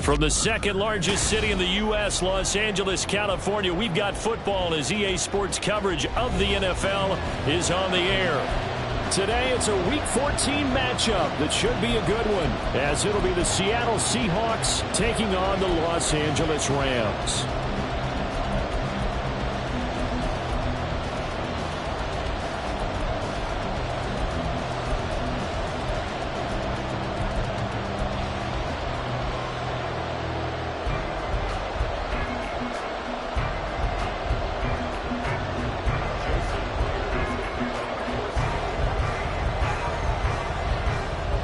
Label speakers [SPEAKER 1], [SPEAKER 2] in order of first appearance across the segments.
[SPEAKER 1] From the second largest city in the U.S., Los Angeles, California, we've got football as EA Sports coverage of the NFL is on the air. Today, it's a Week 14 matchup that should be a good one, as it'll be the Seattle Seahawks taking on the Los Angeles Rams.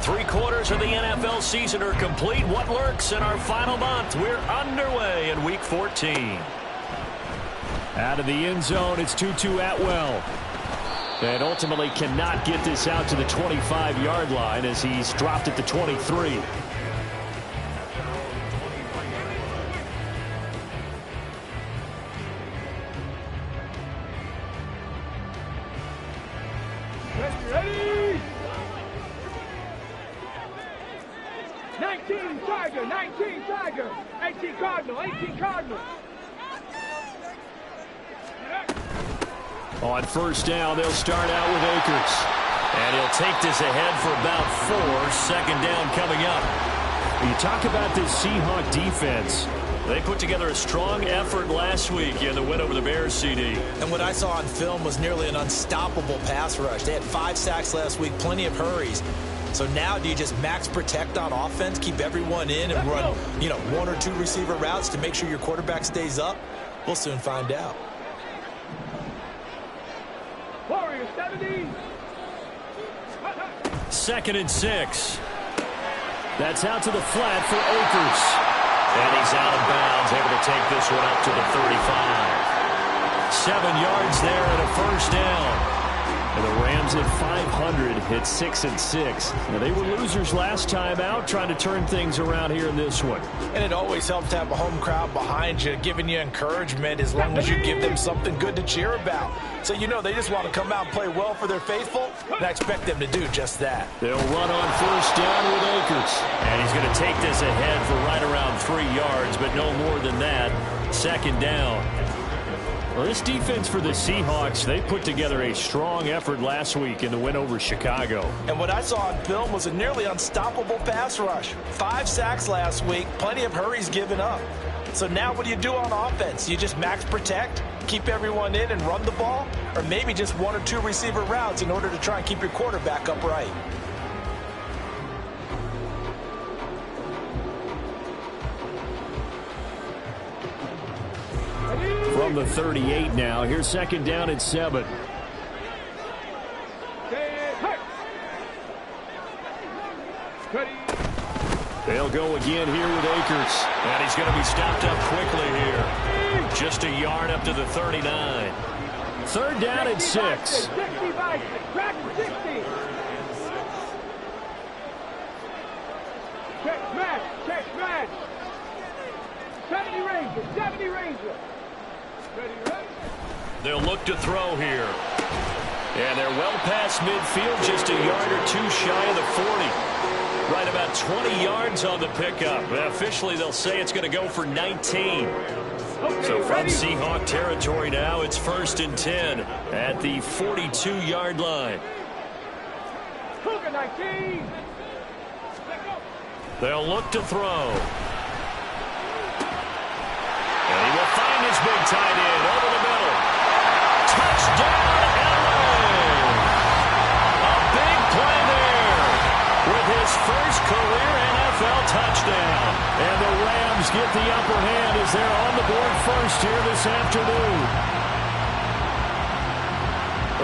[SPEAKER 1] Three-quarters of the NFL season are complete. What lurks in our final month? We're underway in Week 14. Out of the end zone, it's Tutu Atwell. And ultimately cannot get this out to the 25-yard line as he's dropped at the 23.
[SPEAKER 2] Ready? 19 Tiger, 18 Cardinal.
[SPEAKER 1] On first down, they'll start out with Akers. And he'll take this ahead for about 4. Second down coming up. You talk about this Seahawk defense. They put together a strong effort last week in the win over the Bears, CD.
[SPEAKER 3] And what I saw on film was nearly an unstoppable pass rush. They had 5 sacks last week, plenty of hurries. So now do you just max protect on offense, keep everyone in and run, 1 or 2 receiver routes to make sure your quarterback stays up? We'll soon find out.
[SPEAKER 2] Warrior 70.
[SPEAKER 1] 2nd and 6. That's out to the flat for Akers. And he's out of bounds, able to take this one up to the 35. 7 yards there and a first down. And the Rams at 500 hit 6-6. Now, they were losers last time out, trying to turn things around here in this one.
[SPEAKER 4] And it always helps to have a home crowd behind you, giving you encouragement as long as you give them something good to cheer about. So they just want to come out and play well for their faithful, and I expect them to do just that.
[SPEAKER 1] They'll run on first down with Akers. And he's going to take this ahead for right around 3 yards, but no more than that. Second down. Well, this defense for the Seahawks, they put together a strong effort last week in the win over Chicago.
[SPEAKER 4] And what I saw on film was a nearly unstoppable pass rush. 5 sacks last week, plenty of hurries given up. So now what do you do on offense? You just max protect, keep everyone in and run the ball? Or maybe just 1 or 2 receiver routes in order to try and keep your quarterback upright?
[SPEAKER 1] From the 38 now, here's second down and 7. They'll go again here with Akers. And he's going to be stopped up quickly here. Just a yard up to the 39. 3rd down and 6.
[SPEAKER 2] Check match. 70 Ranger.
[SPEAKER 1] They'll look to throw here. And they're well past midfield, just a yard or 2 shy of the 40. Right about 20 yards on the pickup. Officially, they'll say it's going to go for 19. So from Seahawk territory now, it's 1st and 10 at the 42-yard line. They'll look to throw. And he will find his big tight end over the middle. Touchdown, LA! A big play there with his first career NFL touchdown. And the Rams get the upper hand as they're on the board first here this afternoon.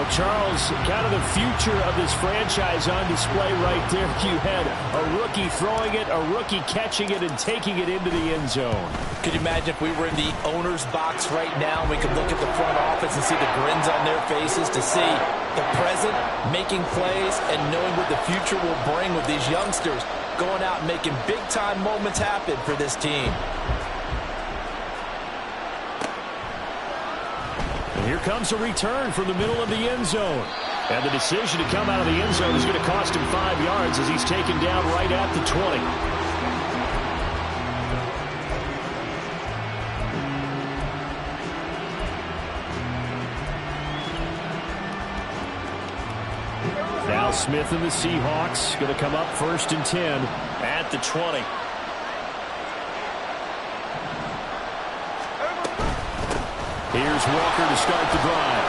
[SPEAKER 1] Well, Charles, kind of the future of this franchise on display right there. You had a rookie throwing it, a rookie catching it, and taking it into the end zone.
[SPEAKER 3] Could you imagine if we were in the owner's box right now and we could look at the front office and see the grins on their faces to see the present making plays and knowing what the future will bring with these youngsters going out and making big-time moments happen for this team.
[SPEAKER 1] And here comes a return from the middle of the end zone. And the decision to come out of the end zone is going to cost him 5 yards as he's taken down right at the 20. Now Smith and the Seahawks going to come up 1st and 10 at the 20. Here's Walker to start the drive.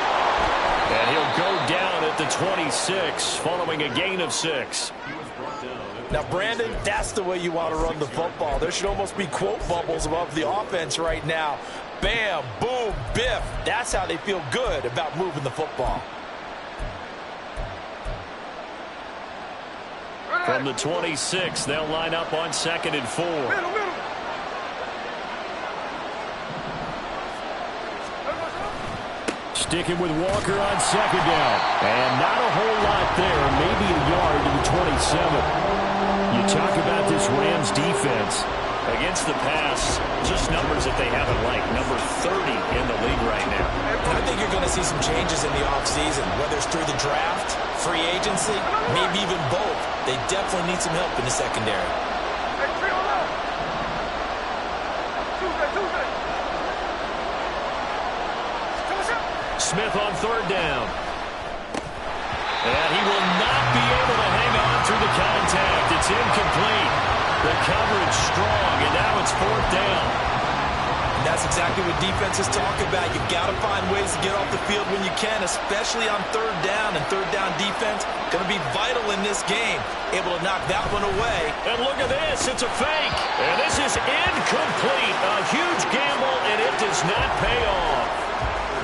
[SPEAKER 1] And he'll go down at the 26 following a gain of 6.
[SPEAKER 3] Now, Brandon, that's the way you want to run the football. There should almost be quote bubbles above the offense right now. Bam, boom, biff. That's how they feel good about moving the football.
[SPEAKER 1] From the 26, they'll line up on 2nd and 4.
[SPEAKER 2] Middle.
[SPEAKER 1] Sticking with Walker on 2nd down. And not a whole lot there. Maybe a yard to the 27. You talk about this Rams defense. Against the pass, just numbers that they haven't liked. Number 30 in the league right now.
[SPEAKER 3] And I think you're going to see some changes in the offseason, whether it's through the draft, free agency, maybe even both. They definitely need some help in the secondary.
[SPEAKER 1] Smith on 3rd down. And he will not be able to hang on through the contact. It's incomplete. The coverage strong, and now it's 4th down.
[SPEAKER 3] And that's exactly what defenses talk about. You've got to find ways to get off the field when you can, especially on 3rd down. And 3rd down defense going to be vital in this game. Able to knock that one away.
[SPEAKER 1] And look at this. It's a fake. And this is incomplete. A huge gamble, and it does not pay off.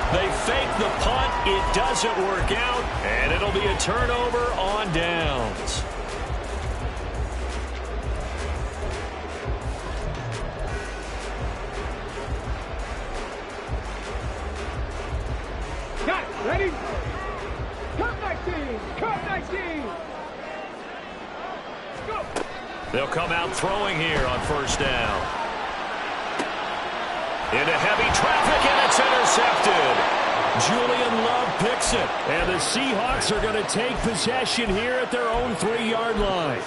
[SPEAKER 1] They fake the punt. It doesn't work out, and it'll be a turnover on downs.
[SPEAKER 2] Got it. Ready? Cut 19. Cut 19. Go.
[SPEAKER 1] They'll come out throwing here on 1st down. Into heavy traffic, and it's intercepted. Julian Love picks it. And the Seahawks are going to take possession here at their own 3-yard line.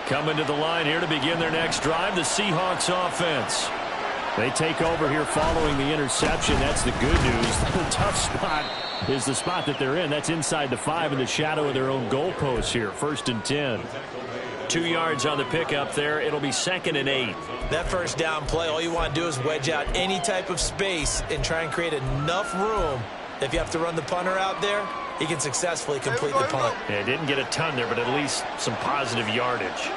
[SPEAKER 1] Coming to the line here to begin their next drive, the Seahawks offense. They take over here following the interception. That's the good news. The tough spot is the spot that they're in. That's inside the 5 in the shadow of their own goalpost here. 1st and 10. 2 yards on the pickup there. It'll be 2nd and 8.
[SPEAKER 3] That 1st down play, all you want to do is wedge out any type of space and try and create enough room. If you have to run the punter out there, he can successfully complete the punt.
[SPEAKER 1] Yeah, didn't get a ton there, but at least some positive yardage.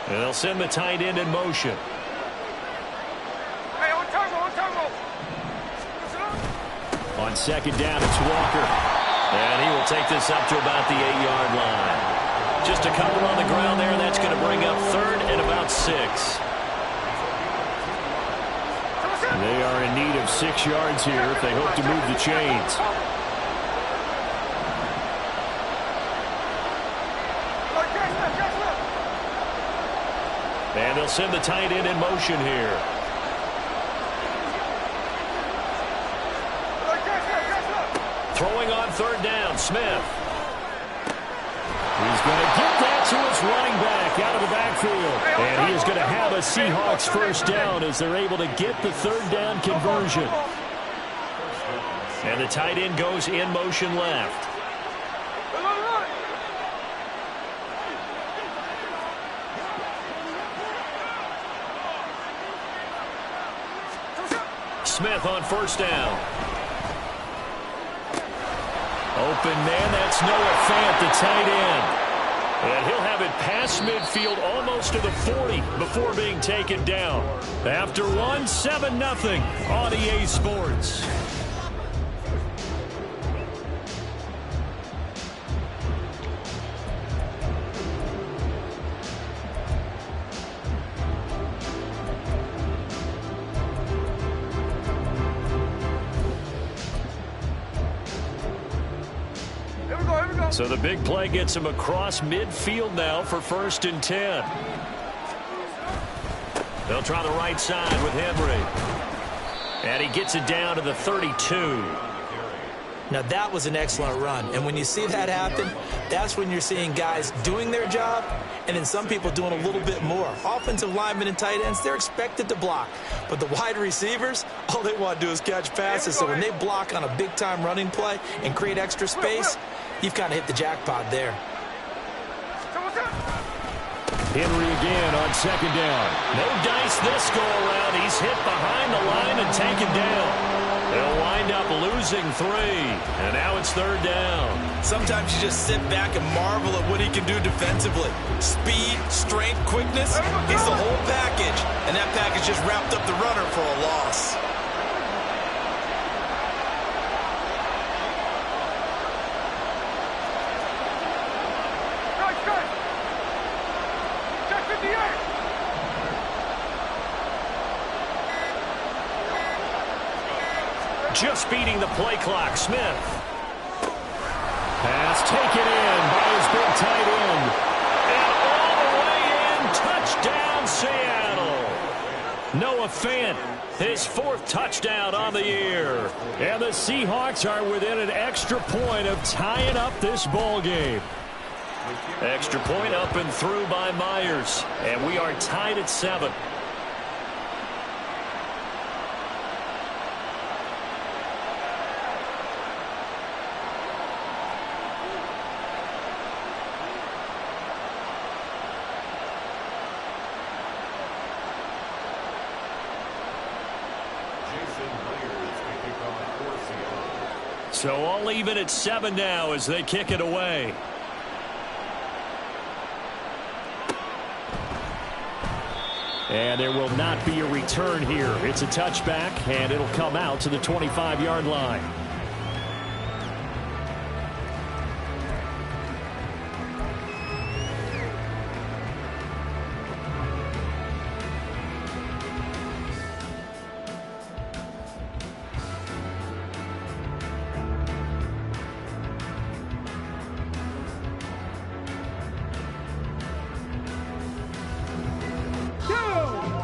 [SPEAKER 1] And they'll send the tight end in motion.
[SPEAKER 2] Hey, on turbo.
[SPEAKER 1] On 2nd down, it's Walker. And he will take this up to about the 8-yard line. Just a couple on the ground there, and that's going to bring up 3rd and about 6. They are in need of 6 yards here if they hope to move the chains. And they'll send the tight end in motion here. Throwing on 3rd down, Smith. He's going to get that to his running back out of the backfield. And he is going to have a Seahawks 1st down as they're able to get the 3rd down conversion. And the tight end goes in motion left. Smith on 1st down. Open man, that's Noah Fant, the tight end. And he'll have it past midfield almost to the 40 before being taken down. After one, 7-0 on EA Sports. So the big play gets him across midfield now for 1st and 10. They'll try the right side with Henry. And he gets it down to the 32.
[SPEAKER 3] Now that was an excellent run. And when you see that happen, that's when you're seeing guys doing their job and then some people doing a little bit more. Offensive linemen and tight ends, they're expected to block. But the wide receivers, all they want to do is catch passes. So when they block on a big-time running play and create extra space, you've kind of hit the jackpot there.
[SPEAKER 1] Henry again on 2nd down. No dice this go around. He's hit behind the line and taken down. They'll wind up losing 3. And now it's 3rd down.
[SPEAKER 3] Sometimes you just sit back and marvel at what he can do defensively. Speed, strength, quickness, he's the whole package. And that package just wrapped up the runner for a loss.
[SPEAKER 1] Just beating the play clock. Smith. Pass taken in by his big tight end. And all the way in. Touchdown, Seattle. Noah Fant, his 4th touchdown on the year. And the Seahawks are within an extra point of tying up this ball game. Extra point up and through by Myers. And we are tied at 7. So all even at 7 now as they kick it away. And there will not be a return here. It's a touchback, and it'll come out to the 25-yard line.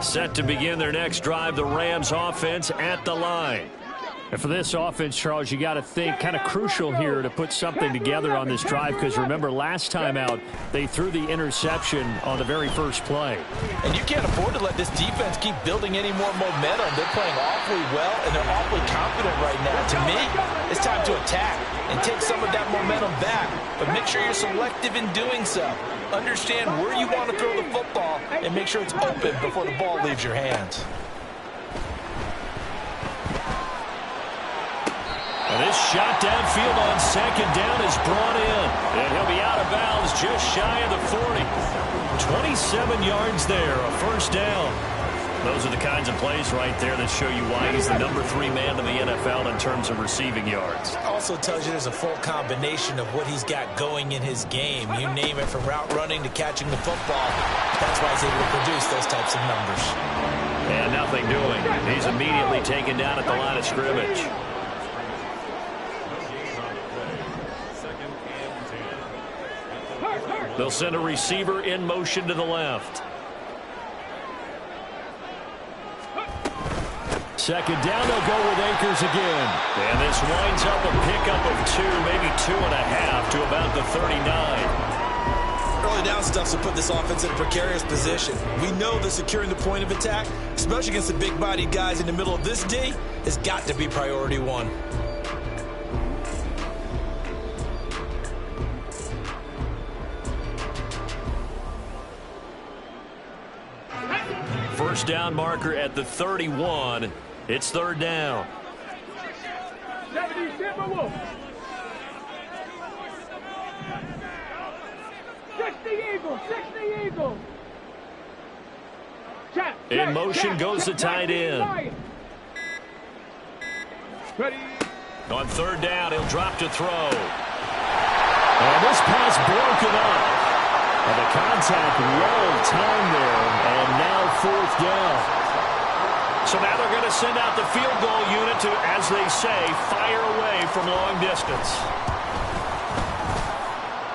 [SPEAKER 1] Set to begin their next drive, the Rams offense at the line. And for this offense, Charles, you got to think kind of crucial here to put something together on this drive, because remember last time out they threw the interception on the very first play.
[SPEAKER 3] And you can't afford to let this defense keep building any more momentum. They're playing awfully well and they're awfully confident right now. To me, it's time to attack and take some of that momentum back, but make sure you're selective in doing so. Understand where you want to throw the football and make sure it's open before the ball leaves your hands.
[SPEAKER 1] And this shot downfield on 2nd down is brought in. And he'll be out of bounds just shy of the 40. 27 yards there, a 1st down. Those are the kinds of plays right there that show you why he's the number 3 man in the NFL in terms of receiving yards.
[SPEAKER 3] Also tells you there's a full combination of what he's got going in his game. You name it, from route running to catching the football. That's why he's able to produce those types of numbers.
[SPEAKER 1] And nothing doing. He's immediately taken down at the line of scrimmage. They'll send a receiver in motion to the left. 2nd down, they'll go with Akers again. And this winds up a pickup of 2, maybe 2.5 to about the 39.
[SPEAKER 3] Early down stuff to put this offense in a precarious position. We know that securing the point of attack, especially against the big-bodied guys in the middle of this D, has got to be priority 1.
[SPEAKER 1] First down marker at the 31. It's 3rd down.
[SPEAKER 2] Eagle. 60 Eagle. Check,
[SPEAKER 1] In motion goes the tight end.
[SPEAKER 2] Ready.
[SPEAKER 1] On third down, he'll drop to throw. And this pass broken up. And the contact well timed there. And now fourth down. So now they're going to send out the field goal unit to, as they say, fire away from long distance.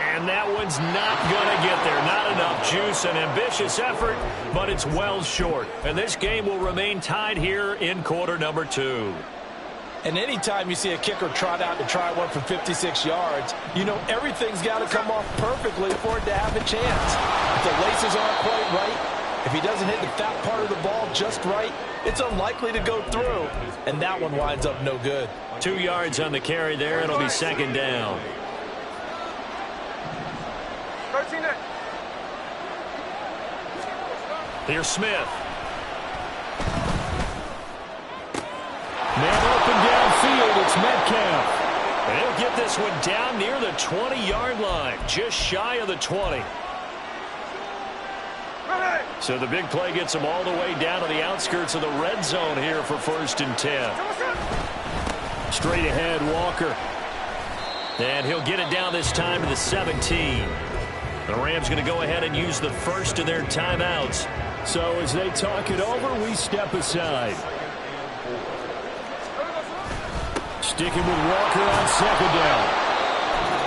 [SPEAKER 1] And that one's not going to get there. Not enough juice. An ambitious effort, but it's well short. And this game will remain tied here in quarter number 2.
[SPEAKER 3] And anytime you see a kicker trot out to try one from 56 yards, you know everything's got to come off perfectly for it to have a chance. If the laces aren't quite right, if he doesn't hit the fat part of the ball just right, it's unlikely to go through. And that one winds up no good.
[SPEAKER 1] 2 yards on the carry there. It'll be second down.
[SPEAKER 2] 13.
[SPEAKER 1] Here's Smith. Man open downfield, it's Metcalf. And he'll get this one down near the 20-yard line, just shy of the 20. So the big play gets him all the way down to the outskirts of the red zone here for 1st and 10. Straight ahead, Walker. And he'll get it down this time to the 17. The Rams going to go ahead and use the first of their timeouts. So as they talk it over, we step aside. Sticking with Walker on second down.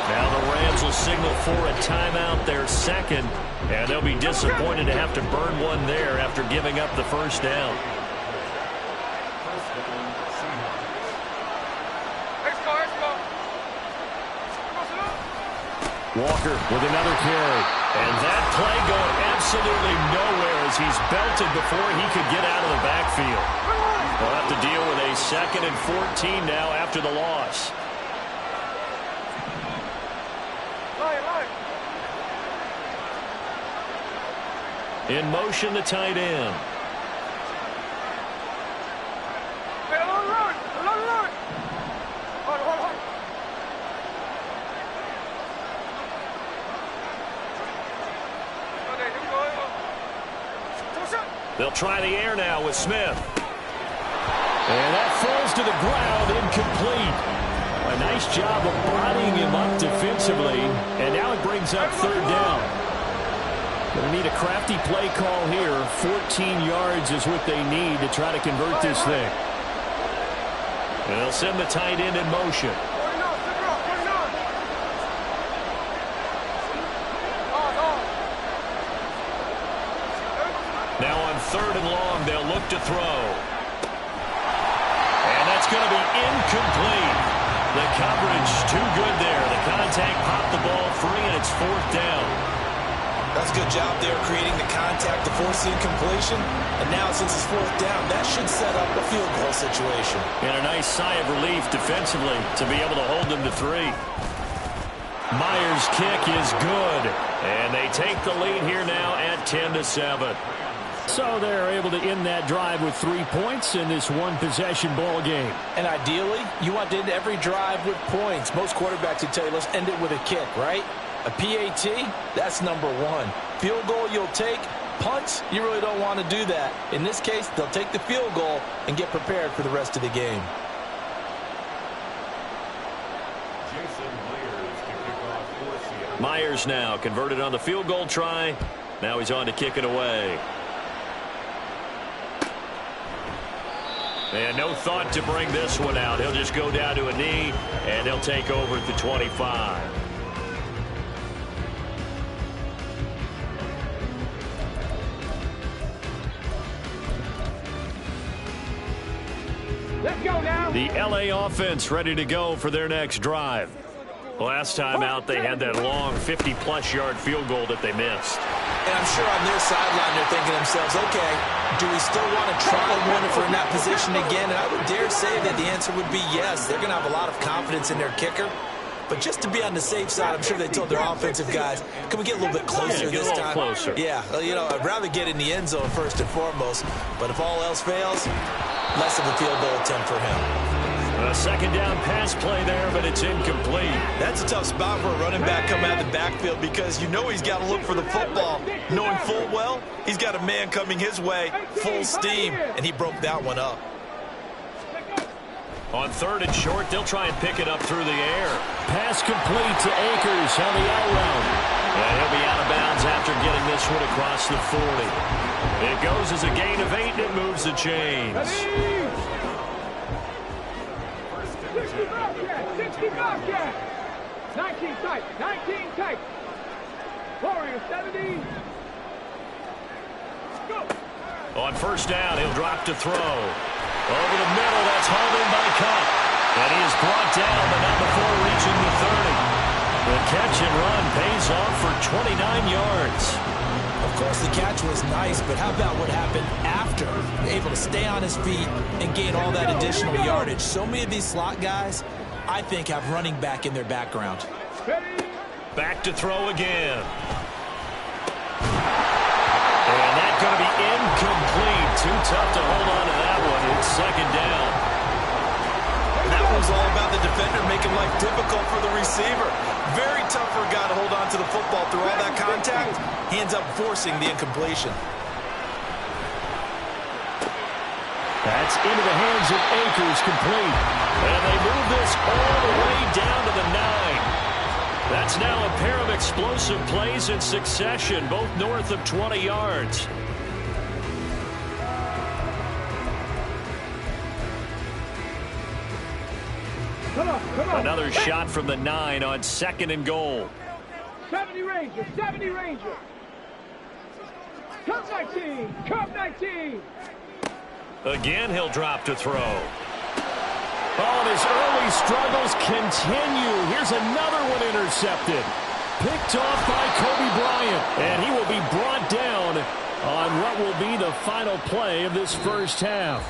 [SPEAKER 1] Now the Rams will signal for a timeout, their second, and they'll be disappointed to have to burn one there after giving up the first down. Walker with another carry. And that play going absolutely nowhere as he's belted before he could get out of the backfield. They'll have to deal with a 2nd and 14 now after the loss. In motion, the tight end. They'll try the air now with Smith. And that falls to the ground, incomplete. A nice job of bodying him up defensively. And now it brings up third down. Going to need a crafty play call here. 14 yards is what they need to try to convert this thing. And they'll send the tight end in motion. Now on third and long, they'll look to throw. And that's going to be incomplete. The coverage too good there. The contact popped the ball free, and it's fourth down.
[SPEAKER 3] That's a good job there creating the contact to force the incompletion. And now since it's fourth down, that should set up a field goal situation.
[SPEAKER 1] And a nice sigh of relief defensively to be able to hold them to 3. Myers' kick is good. And they take the lead here now at 10-7. So they're able to end that drive with 3 points in this one-possession ball game.
[SPEAKER 3] And ideally, you want to end every drive with points. Most quarterbacks would tell you, let's end it with a kick, right? A PAT, that's number 1. Field goal you'll take. Punts, you really don't want to do that. In this case, they'll take the field goal and get prepared for the rest of the game.
[SPEAKER 1] Myers now converted on the field goal try. Now he's on to kick it away. And no thought to bring this one out. He'll just go down to a knee, and he'll take over at the 25.
[SPEAKER 2] Let's go now.
[SPEAKER 1] The LA offense ready to go for their next drive. Last time out, they had that long 50-plus yard field goal that they missed.
[SPEAKER 3] And I'm sure on their sideline they're thinking to themselves, okay, do we still want to try one if we're in that position again? And I would dare say that the answer would be yes. They're going to have a lot of confidence in their kicker. But just to be on the safe side, I'm sure they told their offensive guys, can we get a little bit closer this time?
[SPEAKER 1] Closer.
[SPEAKER 3] Yeah, you know, I'd rather get in the end zone first and foremost. But if all else fails, less of a field goal attempt for him.
[SPEAKER 1] A second down pass play there, but it's incomplete.
[SPEAKER 3] That's a tough spot for a running back coming out of the backfield because you know he's got to look for the football, knowing full well he's got a man coming his way, full steam, and he broke that one up.
[SPEAKER 1] On 3rd and short, they'll try and pick it up through the air. Pass complete to Akers on the out route. And he'll be out of bounds after getting this one across the 40. It goes as a gain of 8, and it moves the chains.
[SPEAKER 2] 60 Bobcat. 19 tight. 19 tight. Warriors 70. Go.
[SPEAKER 1] On 1st down, he'll drop to throw. Over the middle, that's hauled in by Cup. And he is brought down, but not before reaching the 30. The catch and run pays off for 29 yards.
[SPEAKER 3] Of course, the catch was nice, but how about what happened after? Able to stay on his feet and gain all that additional yardage. So many of these slot guys, I think, have running back in their background.
[SPEAKER 1] Back to throw again. And that's going to be incomplete. Too tough to hold on to that one. It's 2nd down.
[SPEAKER 3] That was all about the defender making life difficult for the receiver. Very tough for a guy to hold on to the football through all that contact. He ends up forcing the incompletion.
[SPEAKER 1] That's into the hands of Akers, complete. And they move this all the way down to the 9. That's now a pair of explosive plays in succession, both north of 20 yards.
[SPEAKER 2] Come on.
[SPEAKER 1] Another shot from the 9 on 2nd and goal.
[SPEAKER 2] 70 Rangers. 70 Rangers. Cup 19. Cup 19.
[SPEAKER 1] Again, he'll drop to throw. Oh, and his early struggles continue. Here's another one intercepted. Picked off by Kobe Bryant. And he will be brought down on what will be the final play of this first half.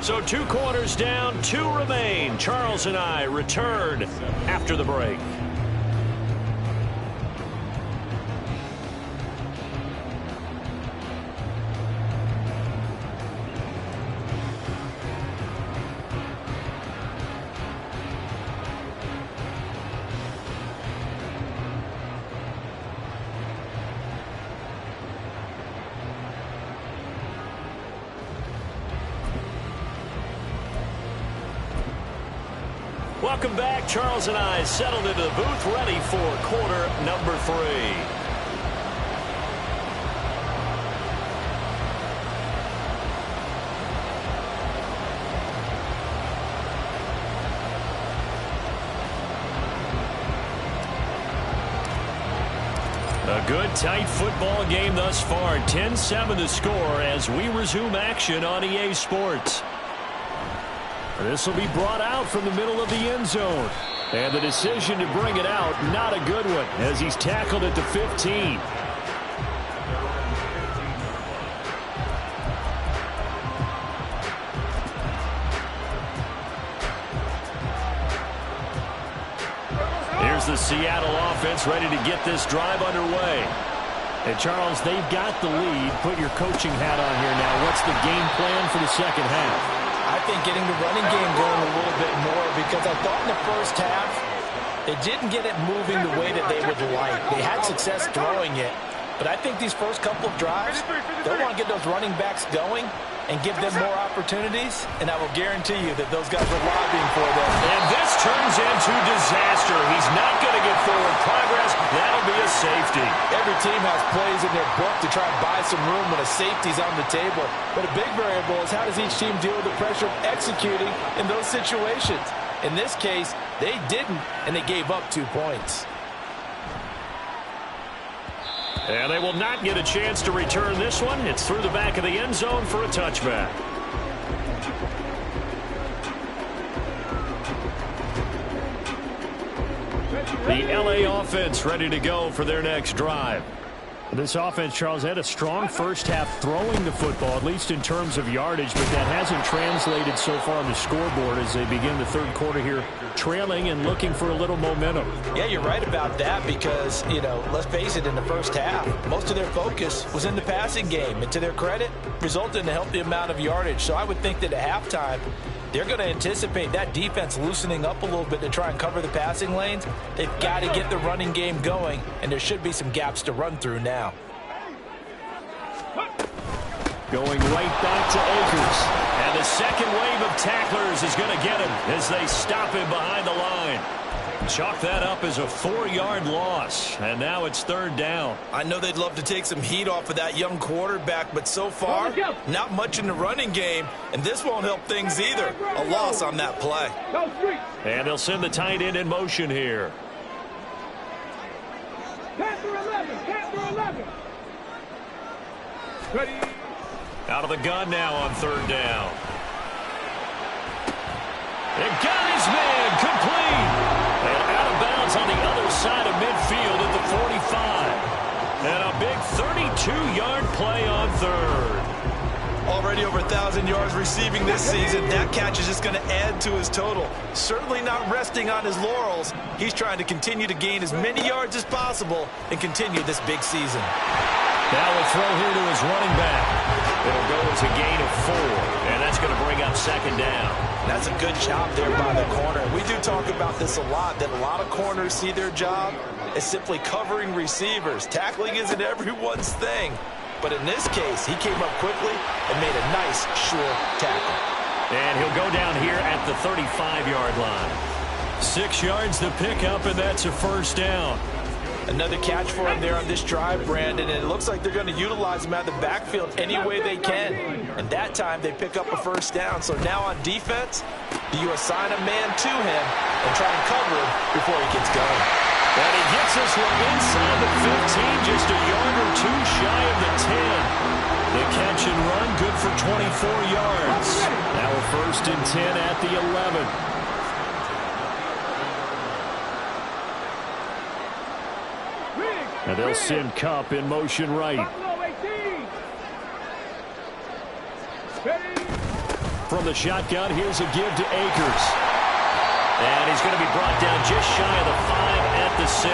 [SPEAKER 1] So 2 quarters down, 2 remain. Charles and I return after the break. Welcome back. Charles and I settled into the booth, ready for quarter number 3. A good, tight football game thus far. 10-7 the score as we resume action on EA Sports. This will be brought out from the middle of the end zone. And the decision to bring it out, not a good one, as he's tackled at the 15. Here's the Seattle offense ready to get this drive underway. And Charles, they've got the lead. Put your coaching hat on here now. What's the game plan for the second half?
[SPEAKER 3] I think getting the running game going a little bit more, because I thought in the first half they didn't get it moving the way that they would like. They had success throwing it, but I think these first couple of drives, they'll want to get those running backs going and give them more opportunities, and I will guarantee you that those guys are lobbying for them.
[SPEAKER 1] And this turns into disaster. He's not going to get forward progress. That'll be a safety.
[SPEAKER 3] Every team has plays in their book to try and buy some room when a safety's on the table. But a big variable is how does each team deal with the pressure of executing in those situations. In this case, they didn't, and they gave up 2 points.
[SPEAKER 1] And they will not get a chance to return this one. It's through the back of the end zone for a touchback. The LA offense ready to go for their next drive. This offense, Charles, had a strong first half throwing the football, at least in terms of yardage, but that hasn't translated so far on the scoreboard as they begin the third quarter here, trailing and looking for a little momentum.
[SPEAKER 3] Yeah, you're right about that because, you know, let's face it, in the first half, most of their focus was in the passing game, and to their credit, resulted in a healthy amount of yardage. So I would think that at halftime, they're going to anticipate that defense loosening up a little bit to try and cover the passing lanes. They've got to get the running game going, and there should be some gaps to run through now.
[SPEAKER 1] Going right back to Akers. And the second wave of tacklers is going to get him as they stop him behind the line. Chalk that up as a 4-yard loss, and now it's 3rd down.
[SPEAKER 3] I know they'd love to take some heat off of that young quarterback, but so far, not much in the running game, and this won't help things either. A loss on that play.
[SPEAKER 1] And they'll send the tight end in motion here.
[SPEAKER 2] Panther 11. Ready.
[SPEAKER 1] Out of the gun now on 3rd down. And got his man complete. And out of bounds on the other side of midfield at the 45. And a big 32-yard play on 3rd.
[SPEAKER 3] Already over 1,000 yards receiving this season. That catch is just going to add to his total. Certainly not resting on his laurels. He's trying to continue to gain as many yards as possible and continue this big season.
[SPEAKER 1] Now a throw here to his running back. It'll go as a gain of 4, and that's going to bring up 2nd down.
[SPEAKER 3] That's a good job there by the corner. We do talk about this a lot, that a lot of corners see their job as simply covering receivers. Tackling isn't everyone's thing. But in this case, he came up quickly and made a nice, sure tackle.
[SPEAKER 1] And he'll go down here at the 35-yard line. 6 yards to pick up, and that's a 1st down.
[SPEAKER 3] Another catch for him there on this drive, Brandon, and it looks like they're going to utilize him out of the backfield any way they can. And that time they pick up a 1st down. So now on defense, do you assign a man to him and try and cover him before he gets going?
[SPEAKER 1] And he gets this one inside the 15, just a yard or 2 shy of the 10. The catch and run, good for 24 yards. Now a 1st and 10 at the 11. And they'll send Kupp in motion right. From the shotgun, here's a give to Akers. And he's going to be brought down just shy of the 5 at the 6.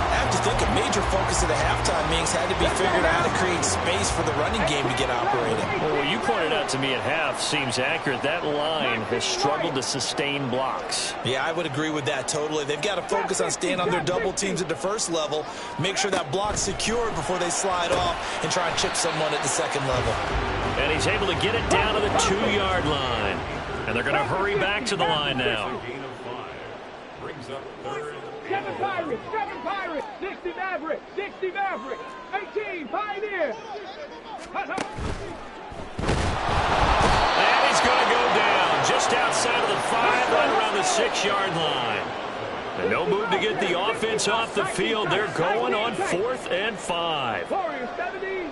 [SPEAKER 3] I have to think a major focus of the halftime meetings had to be figured out how to create space for the running game to get operating.
[SPEAKER 1] Well, what you pointed out to me at half seems accurate. That line has struggled to sustain blocks.
[SPEAKER 3] Yeah, I would agree with that totally. They've got to focus on staying on their double teams at the first level, make sure that block's secured before they slide off and try and chip someone at the second level.
[SPEAKER 1] And he's able to get it down to the 2-yard line. And they're going to hurry back to the line now.
[SPEAKER 2] 7 Pirates, 60 Mavericks, 18 Pioneers.
[SPEAKER 1] And he's going to go down just outside of the 5, right around the 6-yard line. And no move to get the offense off the field. They're going on 4th and 5.
[SPEAKER 2] Warriors 70,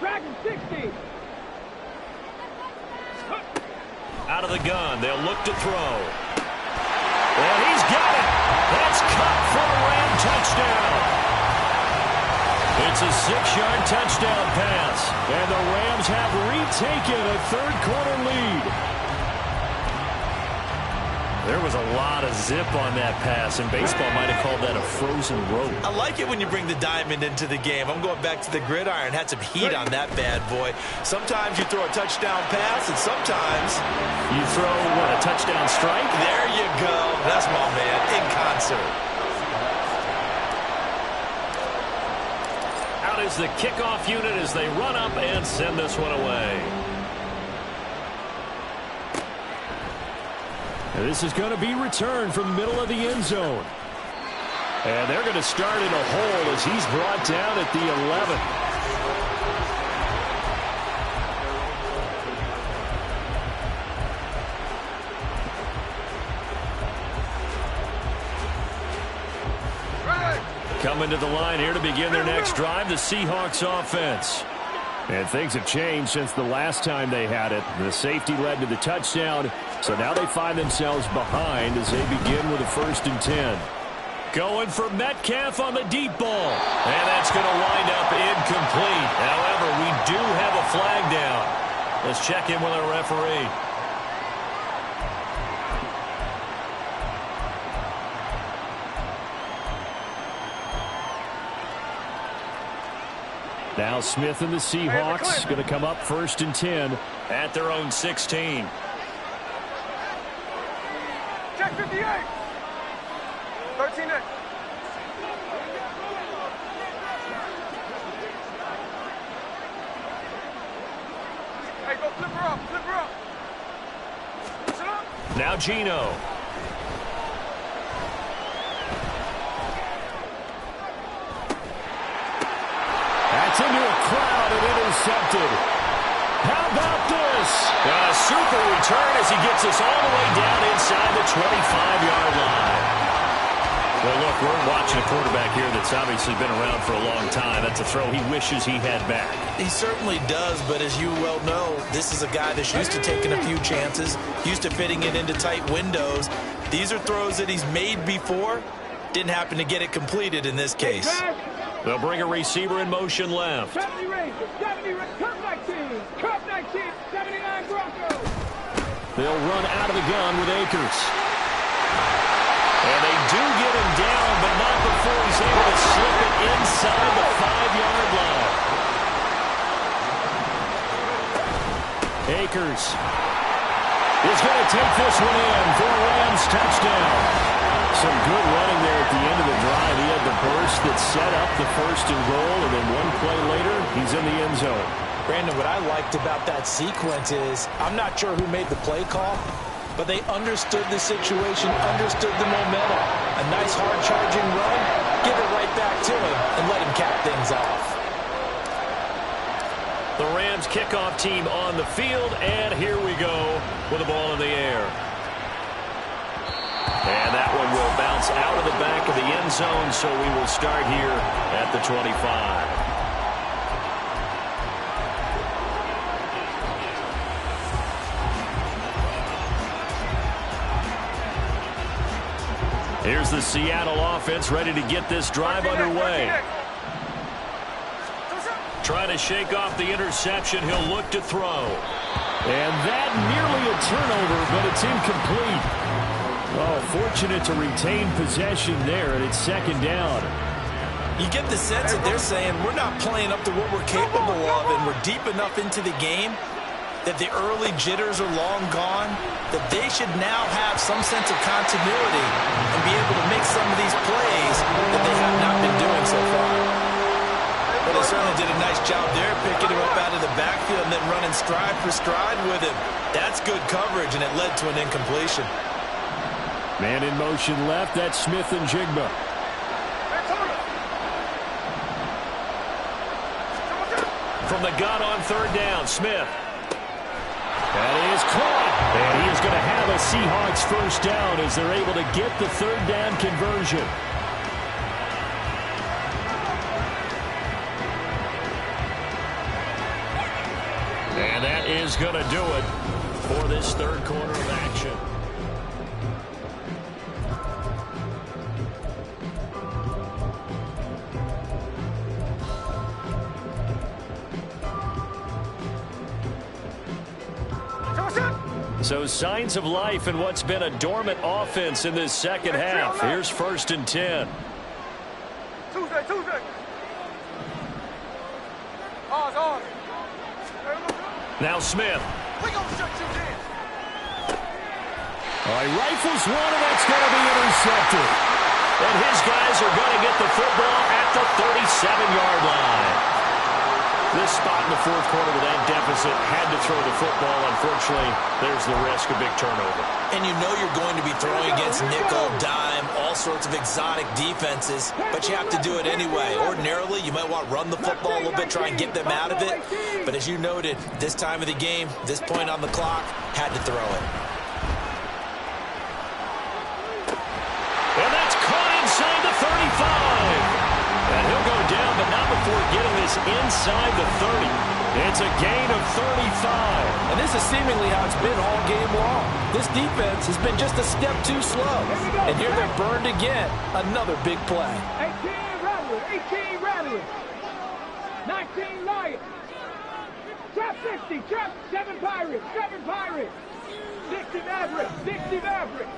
[SPEAKER 2] Dragons 60.
[SPEAKER 1] Out of the gun, they'll look to throw. Well, he's got it. That's Kupp for a Ram touchdown. It's a 6-yard touchdown pass. And the Rams have retaken a 3rd-quarter lead. There was a lot of zip on that pass, and baseball might have called that a frozen rope.
[SPEAKER 3] I like it when you bring the diamond into the game. I'm going back to the gridiron. Had some heat on that bad boy. Sometimes you throw a touchdown pass, and sometimes
[SPEAKER 1] you throw, what, a touchdown strike?
[SPEAKER 3] There you go. That's my man, in concert.
[SPEAKER 1] Out is the kickoff unit as they run up and send this one away. This is going to be returned from the middle of the end zone. And they're going to start in a hole as he's brought down at the 11. Coming to the line here to begin their next drive, the Seahawks offense. And things have changed since the last time they had it. The safety led to the touchdown, so now they find themselves behind as they begin with a 1st and 10. Going for Metcalf on the deep ball. And that's going to wind up incomplete. However, we do have a flag down. Let's check in with our referee. Now Smith and the Seahawks going to come up 1st and 10 at their own 16.
[SPEAKER 2] Check 58. 13 X. Hey, go flip her up, flip her up. Sit up.
[SPEAKER 1] Now Gino. That's into a crowd and intercepted. How about this? A super return as he gets us all the way down inside the 25-yard line. Well, look, we're watching a quarterback here that's obviously been around for a long time. That's a throw he wishes he had back.
[SPEAKER 3] He certainly does, but as you well know, this is a guy that's used to taking a few chances, used to fitting it into tight windows. These are throws that he's made before. Didn't happen to get it completed in this case.
[SPEAKER 1] They'll bring a receiver in motion left.
[SPEAKER 2] 70 Rangers, 70 Rangers, Cup 19, Cup 19, 79 Broncos.
[SPEAKER 1] They'll run out of the gun with Akers. And they do get him down, but not before he's able to slip it inside the 5-yard line. Akers is going to take this one in for a Rams touchdown. Some good running there at the end of the drive. He had the burst that set up the 1st and goal, and then one play later, he's in the end zone.
[SPEAKER 3] Brandon, what I liked about that sequence is I'm not sure who made the play call, but they understood the situation, understood the momentum. A nice hard-charging run, give it right back to him, and let him cap things off.
[SPEAKER 1] The Rams kickoff team on the field, and here we go with the ball in the air. And that one will bounce out of the back of the end zone, so we will start here at the 25. Here's the Seattle offense ready to get this drive underway. Trying to shake off the interception. He'll look to throw. And that nearly a turnover, but it's incomplete. Oh, fortunate to retain possession there, and it's 2nd down.
[SPEAKER 3] You get the sense that they're saying we're not playing up to what we're capable of, and we're deep enough into the game that the early jitters are long gone, that they should now have some sense of continuity and be able to make some of these plays that they have not been doing so far. But they certainly did a nice job there, picking him up out of the backfield and then running stride for stride with him. That's good coverage, and it led to an incompletion.
[SPEAKER 1] Man in motion left, that's Smith and Jigba. From the gun on 3rd down, Smith. That is caught. And he is going to have a Seahawks 1st down as they're able to get the 3rd down conversion. And that is going to do it for this 3rd quarter of action. So signs of life in what's been a dormant offense in this 2nd half. Here's 1st and 10.
[SPEAKER 2] Tuesday. On.
[SPEAKER 1] Now Smith.
[SPEAKER 2] We gonna shut you down.
[SPEAKER 1] All right, rifles one, and that's going to be intercepted. And his guys are going to get the football at the 37-yard line. This spot in the 4th quarter with that deficit, had to throw the football. Unfortunately, there's the risk of big turnover.
[SPEAKER 3] And you know you're going to be throwing against nickel, dime, all sorts of exotic defenses, but you have to do it anyway. Ordinarily, you might want to run the football a little bit, try and get them out of it. But as you noted, this time of the game, this point on the clock, had to throw it.
[SPEAKER 1] And that's caught inside the 35. And he'll go down, but not before getting this inside the 30. It's a gain of 35.
[SPEAKER 5] And this is seemingly how it's been all game long. This defense has been just a step too slow. And here they're burned again. Another big play.
[SPEAKER 2] 18 Rattlers, 18 Rattlers. 19 Lions. Trap 60, trap 7 Pirates, 7 Pirates. 60 Mavericks, 60 Mavericks.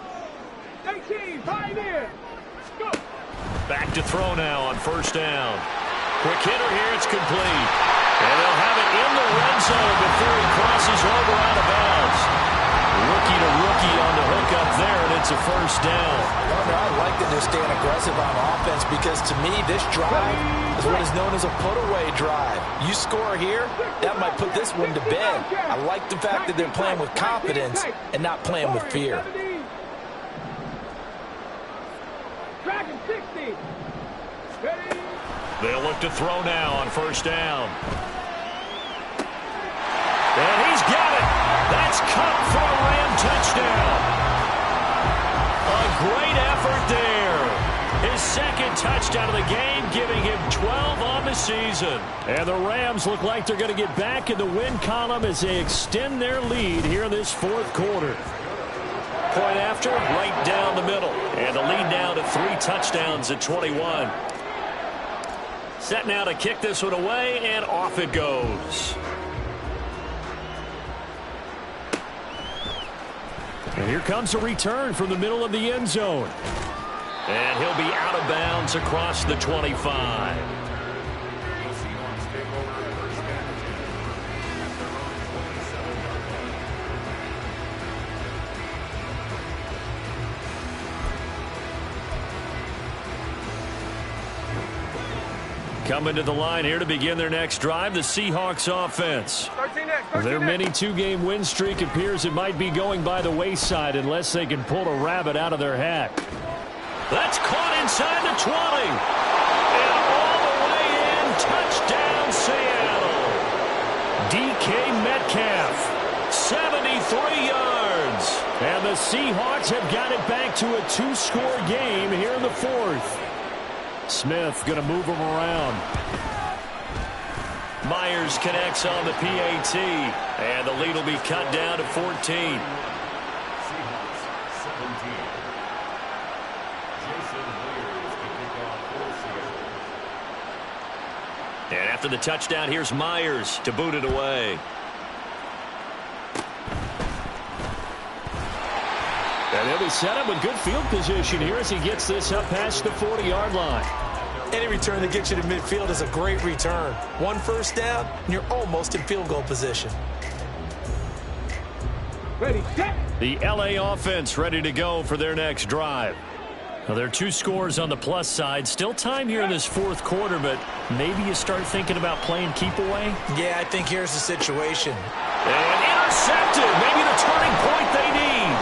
[SPEAKER 2] 18 Pioneers. Go.
[SPEAKER 1] Back to throw now on 1st down. Quick hitter here, it's complete. And they'll have it in the red zone before he crosses over out of bounds. Rookie to rookie on the hook up there, and it's a first down.
[SPEAKER 3] I like that they're staying aggressive on offense because, to me, this drive is what is known as a put-away drive. You score here, that might put this one to bed. I like the fact that they're playing with confidence and not playing with fear.
[SPEAKER 2] Dragon 60. Ready.
[SPEAKER 1] They'll look to throw now on first down. And he's got it. That's caught for a Ram touchdown. A great effort there. His second touchdown of the game, giving him 12 on the season. And the Rams look like they're going to get back in the win column as they extend their lead here in this fourth quarter. Point after, right down the middle. And the lead now to 3 touchdowns at 21. Set now to kick this one away, and off it goes. And here comes a return from the middle of the end zone. And he'll be out of bounds across the 25. Coming to the line here to begin their next drive, the Seahawks offense. Their mini 2-game win streak appears it might be going by the wayside unless they can pull a rabbit out of their hat. That's caught inside the 20. And all the way in, touchdown Seattle. DK Metcalf, 73 yards. And the Seahawks have got it back to a 2-score game here in the fourth. Smith going to move him around. Myers connects on the PAT. And the lead will be cut down to 14. And after the touchdown, here's Myers to boot it away. And they'll be set up with good field position here as he gets this up past the 40-yard line.
[SPEAKER 3] Any return that gets you to midfield is a great return. 1 first down, and you're almost in field goal position.
[SPEAKER 2] Ready, set.
[SPEAKER 1] The LA offense ready to go for their next drive. Well, there are 2 scores on the plus side. Still time here in this fourth quarter, but maybe you start thinking about playing keep away?
[SPEAKER 3] Yeah, I think here's the situation.
[SPEAKER 1] And intercepted. Maybe the turning point they need.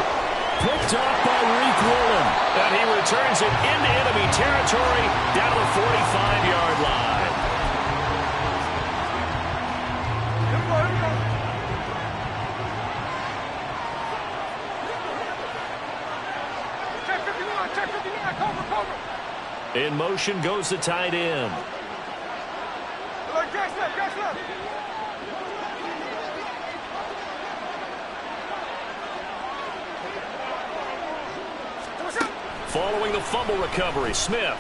[SPEAKER 1] Picked off by Reek Woolen. And he returns it into enemy territory down to the 45-yard line.
[SPEAKER 2] Here we go. Check 59, cover.
[SPEAKER 1] In motion goes the tight end.
[SPEAKER 2] Catch left.
[SPEAKER 1] Following the fumble recovery, Smith.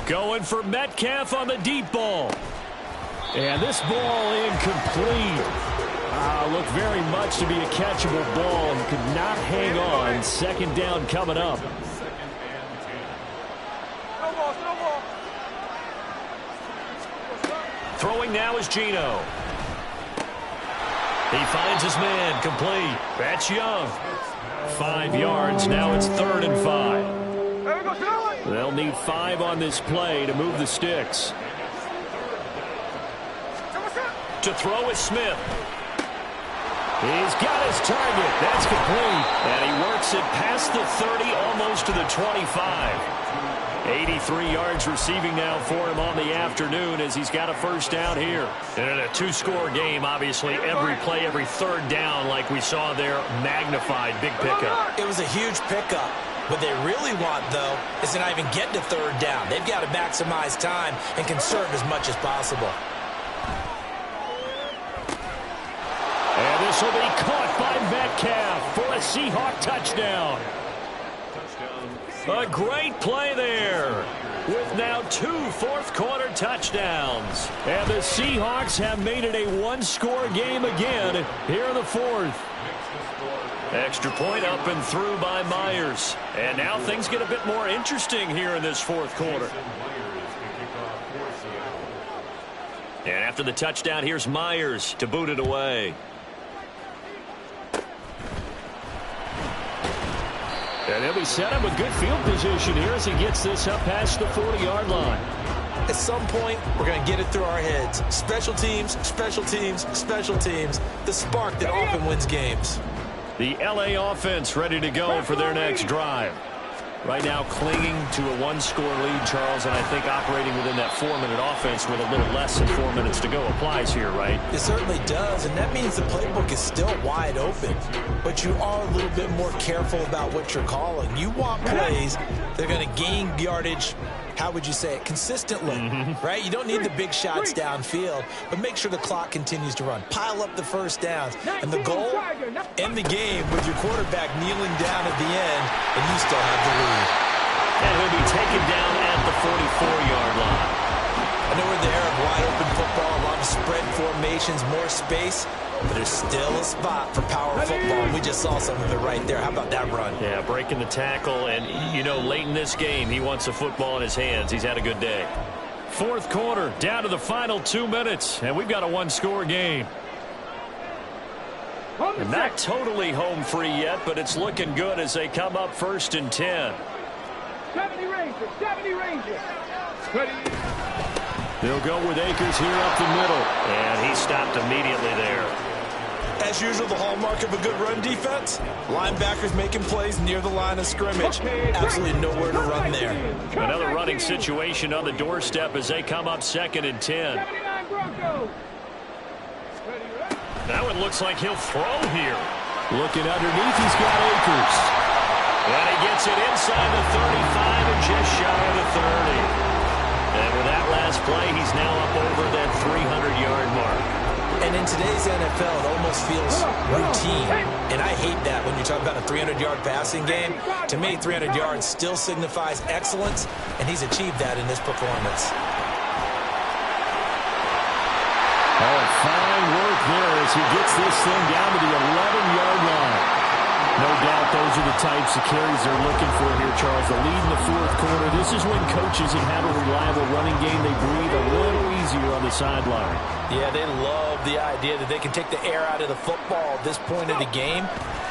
[SPEAKER 1] Going for Metcalf on the deep ball. And this ball incomplete. Looked very much to be a catchable ball and could not hang on. Second down coming up.
[SPEAKER 2] No ball.
[SPEAKER 1] Throwing now is Geno. He finds his man, complete. That's Young. 5 yards, now it's 3rd and 5. They'll need 5 on this play to move the sticks. To throw is Smith. He's got his target. That's complete. And he works it past the 30, almost to the 25. 83 yards receiving now for him on the afternoon as he's got a first down here. And in a 2-score game, obviously, every play, every third down, like we saw there, magnified, big pickup.
[SPEAKER 3] It was a huge pickup. What they really want, though, is to not even get to 3rd down. They've got to maximize time and conserve as much as possible.
[SPEAKER 1] And this will be caught by Metcalf for a Seahawk touchdown. A great play there with now 2 fourth-quarter touchdowns. And the Seahawks have made it a 1-score game again here in the fourth. Extra point up and through by Myers. And now things get a bit more interesting here in this fourth quarter. And after the touchdown, here's Myers to boot it away. And he'll be set up with good field position here as he gets this up past the 40-yard line.
[SPEAKER 3] At some point, we're going to get it through our heads. Special teams, special teams, special teams. The spark that often wins games.
[SPEAKER 1] The LA offense ready to go for their next drive. Right now clinging to a one-score lead, Charles, and I think operating within that 4-minute offense with a little less than 4 minutes to go applies here, right?
[SPEAKER 3] It certainly does, and that means the playbook is still wide open. But you are a little bit more careful about what you're calling. You want plays that are going to gain yardage, how would you say it, consistently, right? You don't need the big shots downfield, but make sure the clock continues to run. Pile up the first downs. And the goal, end the game with your quarterback kneeling down at the end, and you still have the lead.
[SPEAKER 1] And he'll be taken down at the 44-yard line.
[SPEAKER 3] I know we're in the era of wide-open football, a lot of spread formations, more space, but there's still a spot for power football, and we just saw some of it right there. How about that run?
[SPEAKER 1] Yeah, breaking the tackle, and, you know, late in this game, he wants the football in his hands. He's had a good day. Fourth quarter, down to the final 2 minutes, and we've got a one-score game. And not totally home free yet, but it's looking good as they come up 1st and 10.
[SPEAKER 2] 70 Rangers, 70 Rangers.
[SPEAKER 1] They'll go with Akers here up the middle, and he stopped immediately there.
[SPEAKER 3] As usual, the hallmark of a good run defense, linebackers making plays near the line of scrimmage. Absolutely nowhere to run there.
[SPEAKER 1] Another running situation on the doorstep as they come up 2nd and 10. Now it looks like he'll throw here. Looking underneath, he's got Akers. And he gets it inside the 35 and just shy of the 30. And with that last play, he's now up over that 300-yard mark.
[SPEAKER 3] And in today's NFL, it almost feels routine. And I hate that when you talk about a 300-yard passing game. To me, 300 yards still signifies excellence, and he's achieved that in this performance.
[SPEAKER 1] Oh, fine work there as he gets this thing down to the 11-yard line. No doubt those are the types of carries they're looking for here, Charles. The lead in the fourth quarter. This is when coaches have had a reliable running game. They breathe a little easier on the sideline.
[SPEAKER 5] Yeah, they love the idea that they can take the air out of the football at this point of the game.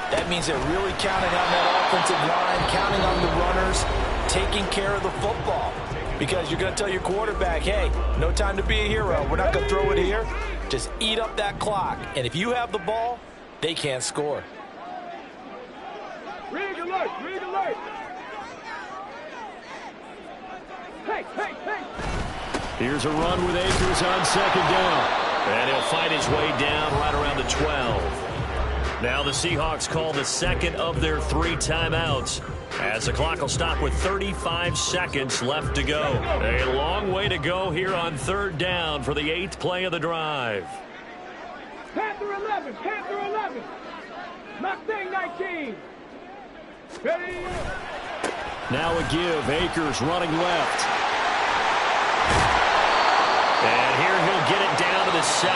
[SPEAKER 5] That means they're really counting on that offensive line, counting on the runners, taking care of the football. Because you're going to tell your quarterback, hey, no time to be a hero. We're not going to throw it here. Just eat up that clock. And if you have the ball, they can't score.
[SPEAKER 2] Rig alert, rig alert. Hey, hey, hey.
[SPEAKER 1] Here's a run with Akers on 2nd down. And he'll fight his way down right around the 12. Now the Seahawks call the second of their 3 timeouts, as the clock will stop with 35 seconds left to go. A long way to go here on 3rd down for the 8th play of the drive.
[SPEAKER 2] Panther 11, Panther 11. Mustang 19. Ready.
[SPEAKER 1] Now a give. Akers running left. And here he'll get it down to the 7.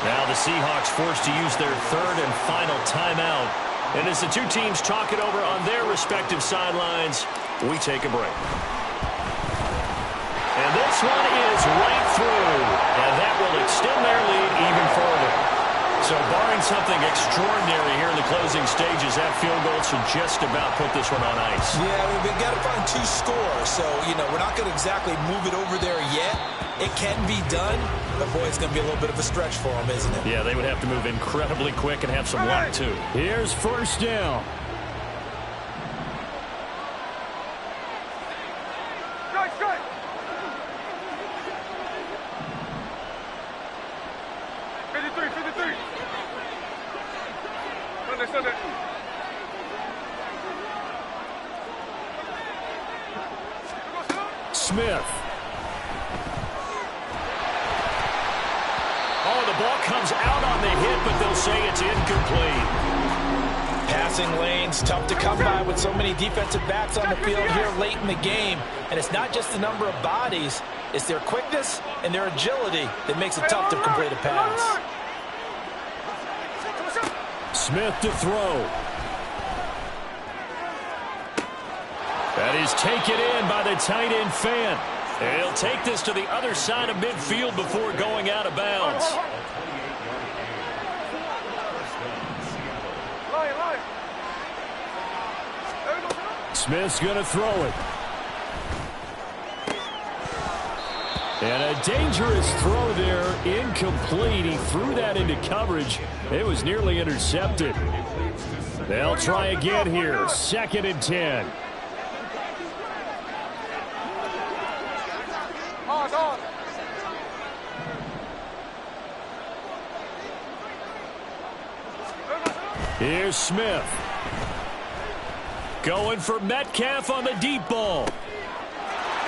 [SPEAKER 1] Now the Seahawks forced to use their 3rd and final timeout. And as the two teams talk it over on their respective sidelines, we take a break. And this one is right through. And that will extend their lead even further. So barring something extraordinary here in the closing stages, that field goal should just about put this one on ice.
[SPEAKER 3] Yeah, we've got to find 2 scores. So, you know, we're not going to exactly move it over there yet. It can be done, but boy, it's going to be a little bit of a stretch for them, isn't it?
[SPEAKER 1] Yeah, they would have to move incredibly quick and have some luck, too. Here's 1st down.
[SPEAKER 2] Strike, strike. Sunday.
[SPEAKER 1] Smith. Oh, the ball comes out on the hit, but they'll say it's incomplete.
[SPEAKER 5] Passing lanes, tough to come by with so many defensive backs on the field here late in the game. And it's not just the number of bodies, it's their quickness and their agility that makes it tough to complete a pass.
[SPEAKER 1] Smith to throw. That is taken in by the tight end Fant. And he'll take this to the other side of midfield before going out of bounds. Smith's going to throw it. And a dangerous throw there, incomplete. He threw that into coverage. It was nearly intercepted. They'll try again here, 2nd and 10. Here's Smith. Going for Metcalf on the deep ball.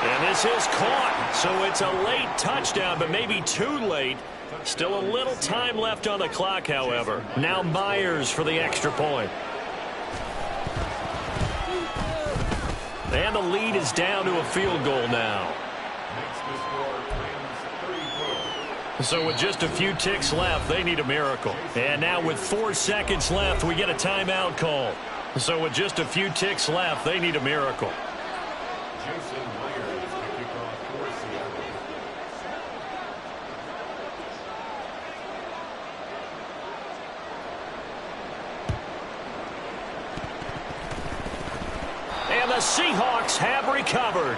[SPEAKER 1] And this is caught, so it's a late touchdown, but maybe too late. Still a little time left on the clock, however. Now Myers for the extra point. And the lead is down to a field goal now. So with just a few ticks left, they need a miracle. And now with 4 seconds left, we get a timeout call. So with just a few ticks left, they need a miracle. And the Seahawks have recovered.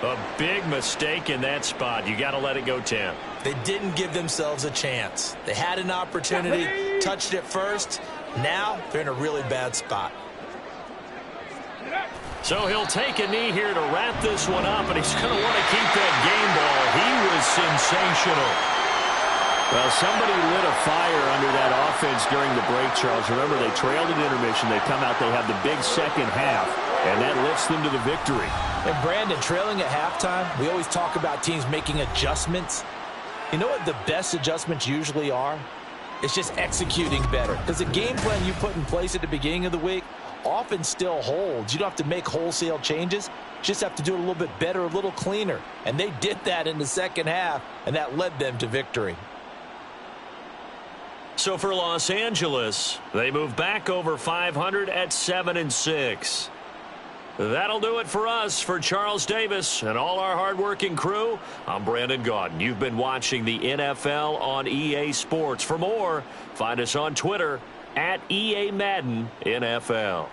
[SPEAKER 1] A big mistake in that spot. You got to let it go 10.
[SPEAKER 3] They didn't give themselves a chance. They had an opportunity, touched it first. Now they're in a really bad spot.
[SPEAKER 1] So he'll take a knee here to wrap this one up, and he's going to want to keep that game ball. He was sensational. Well, somebody lit a fire under that offense during the break, Charles. Remember, they trailed at intermission. They come out, they have the big second half, and that lifts them to the victory.
[SPEAKER 5] And Brandon, trailing at halftime, we always talk about teams making adjustments. You know what the best adjustments usually are? It's just executing better. Because the game plan you put in place at the beginning of the week often still holds. You don't have to make wholesale changes. You just have to do it a little bit better, a little cleaner. And they did that in the second half, and that led them to victory.
[SPEAKER 1] So for Los Angeles, they move back over 500 at 7-6. That'll do it for us. For Charles Davis and all our hardworking crew, I'm Brandon Gaudin. You've been watching the NFL on EA Sports. For more, find us on Twitter at EA Madden NFL.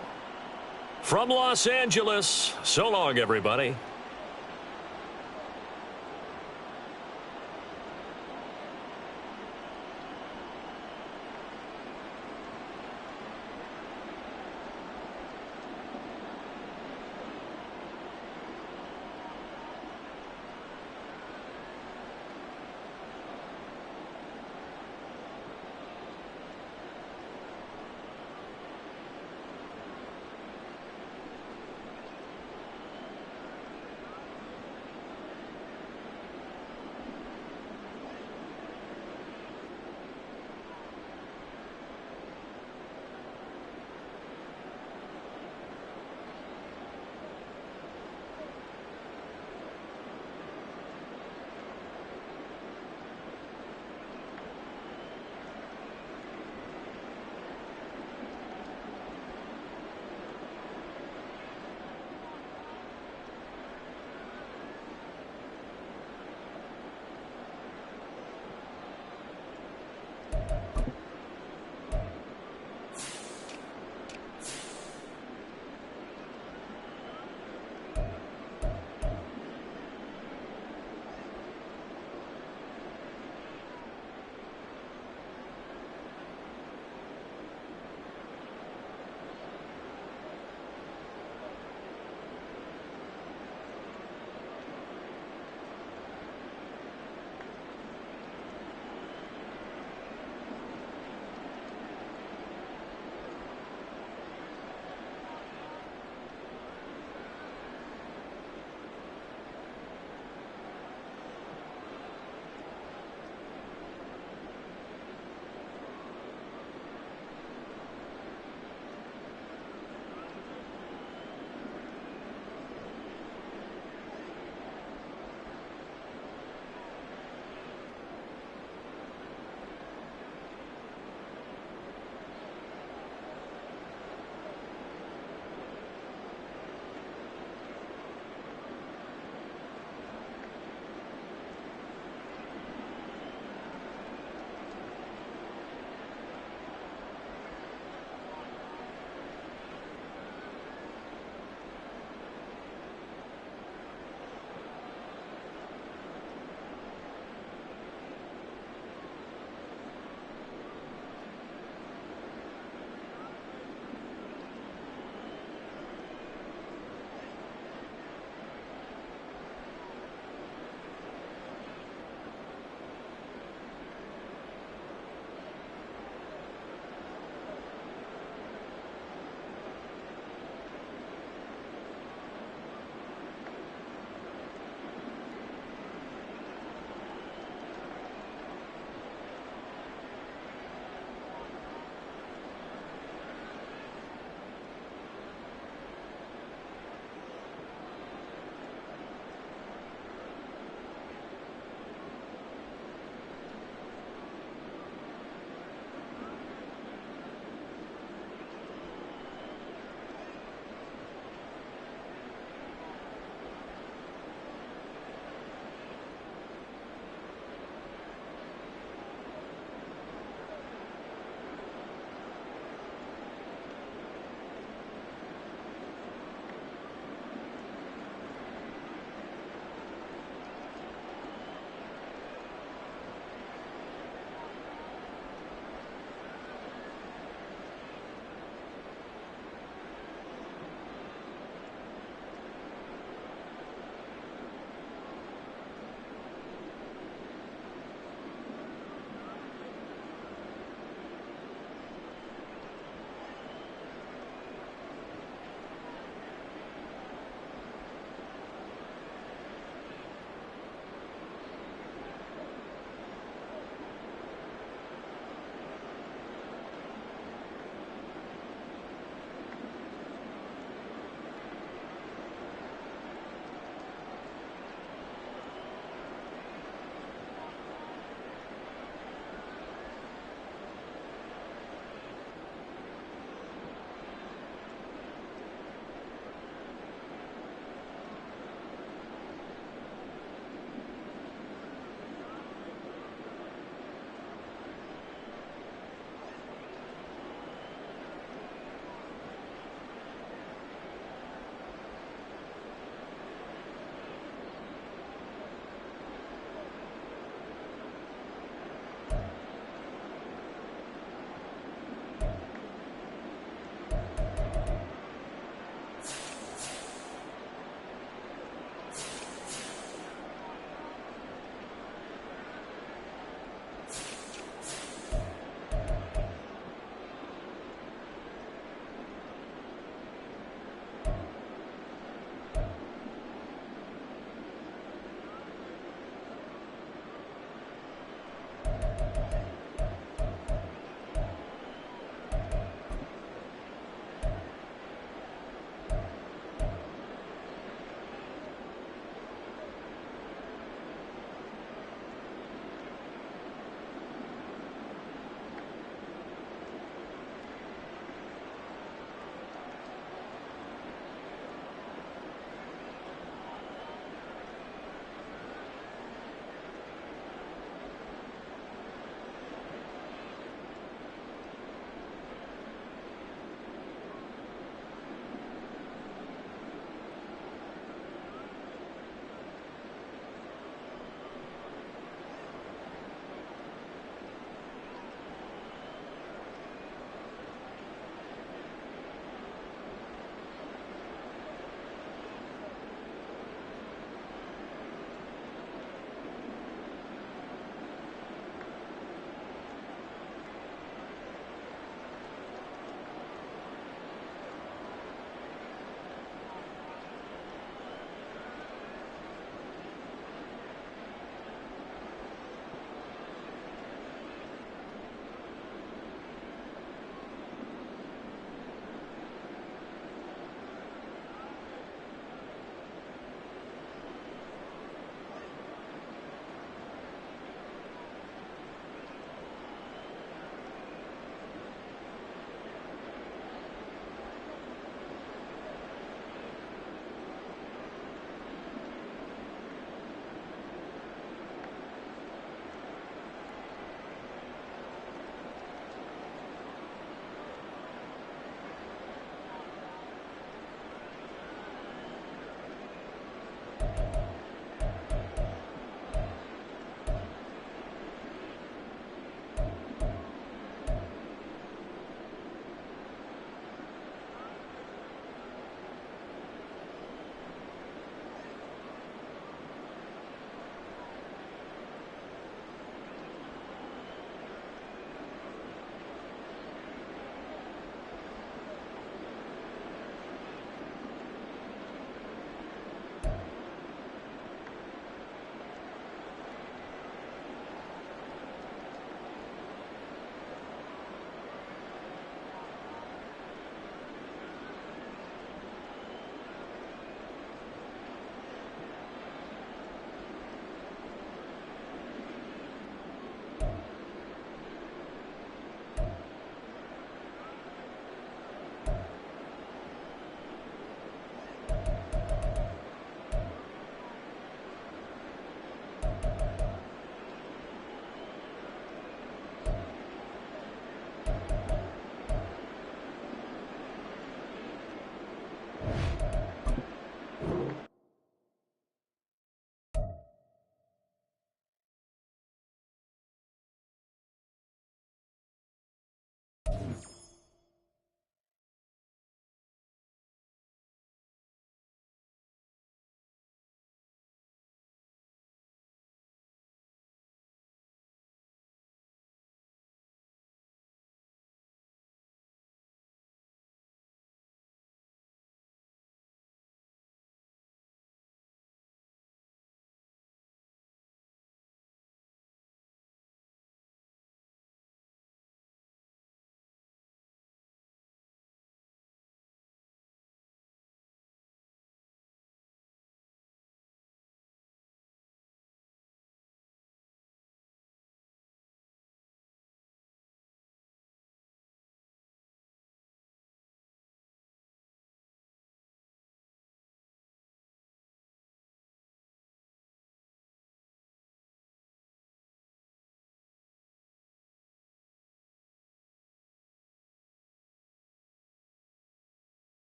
[SPEAKER 1] From Los Angeles, so long, everybody.